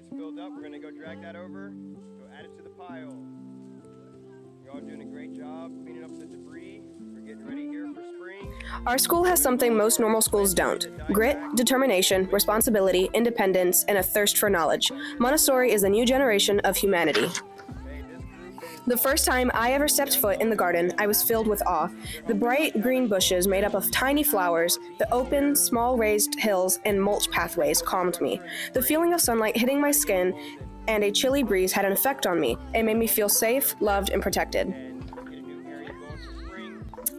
gets filled up, we're going to go drag that over, go add it to the pile. You're all doing a great job cleaning up the debris. We're getting ready here for spring. Our school has something most normal schools don't: grit, determination, responsibility, independence, and a thirst for knowledge. Montessori is a new generation of humanity. The first time I ever stepped foot in the garden, I was filled with awe. The bright green bushes made up of tiny flowers, the open, small raised hills, and mulch pathways calmed me. The feeling of sunlight hitting my skin and a chilly breeze had an effect on me. It made me feel safe, loved, and protected.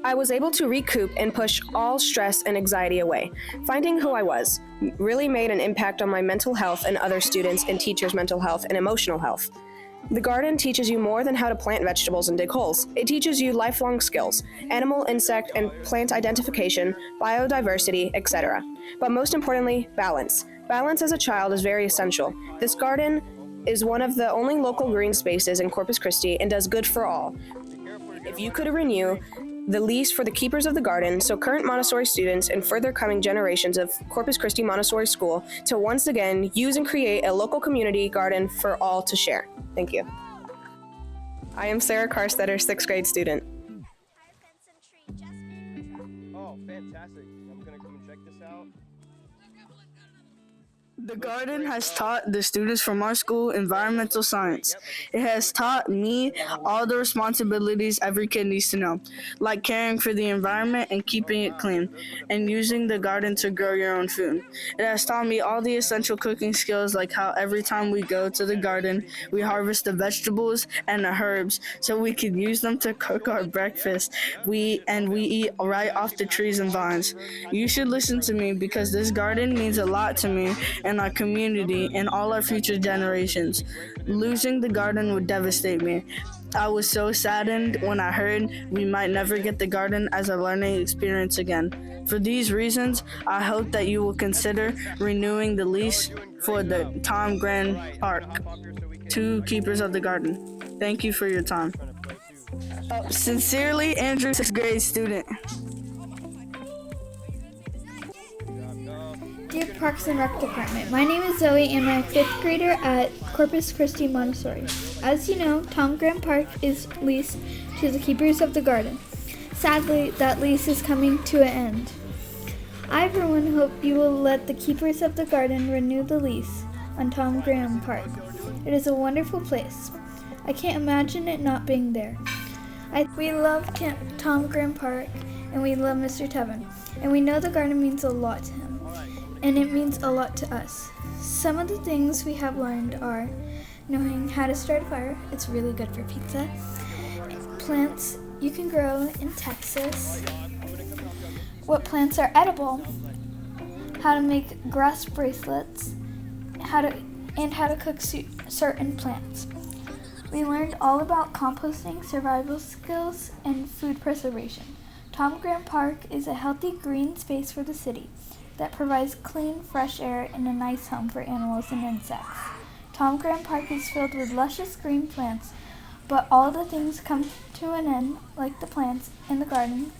I was able to recoup and push all stress and anxiety away. Finding who I was really made an impact on my mental health and other students' and teachers' mental health and emotional health. The garden teaches you more than how to plant vegetables and dig holes. It teaches you lifelong skills: animal, insect, and plant identification, biodiversity, etc. But most importantly, balance. Balance as a child is very essential. This garden is one of the only local green spaces in Corpus Christi and does good for all. If you could renew the lease for the keepers of the garden, so current Montessori students and further coming generations of Corpus Christi Montessori School to once again use and create a local community garden for all to share. Thank you. I am Sarah Carstetter, 6th grade student. Oh, fantastic. I'm going to come and check this out. The garden has taught the students from our school environmental science. It has taught me all the responsibilities every kid needs to know, like caring for the environment and keeping it clean, and using the garden to grow your own food. It has taught me all the essential cooking skills, like how every time we go to the garden, we harvest the vegetables and the herbs so we can use them to cook our breakfast. We eat right off the trees and vines. You should listen to me because this garden means a lot to me and our community and all our future generations. Losing the garden would devastate me. I was so saddened when I heard we might never get the garden as a learning experience again. For these reasons, I hope that you will consider renewing the lease for the Tom Graham Park. Two keepers of the garden. Thank you for your time. Sincerely, Andrew, 6th grade student. Dear Parks and Rec Department, my name is Zoe and I'm a 5th grader at Corpus Christi Montessori. As you know, Tom Graham Park is leased to the keepers of the garden. Sadly, that lease is coming to an end. I, for one, hope you will let the keepers of the garden renew the lease on Tom Graham Park. It is a wonderful place. I can't imagine it not being there. We love Tom Graham Park and we love Mr. Tevin, and we know the garden means a lot to him. And it means a lot to us. Some of the things we have learned are knowing how to start a fire. It's really good for pizza. Plants you can grow in Texas. What plants are edible. How to make grass bracelets. How to cook certain plants. We learned all about composting, survival skills, and food preservation. Tom Graham Park is a healthy green space for the city that provides clean, fresh air and a nice home for animals and insects. Tom Graham Park is filled with luscious green plants, but all the things come to an end, like the plants in the garden.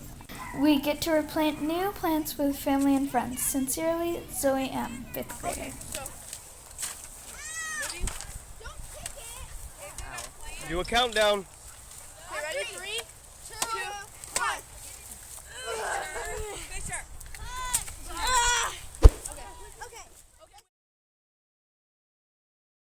We get to replant new plants with family and friends. Sincerely, Zoe M., 5th grader. Do a countdown.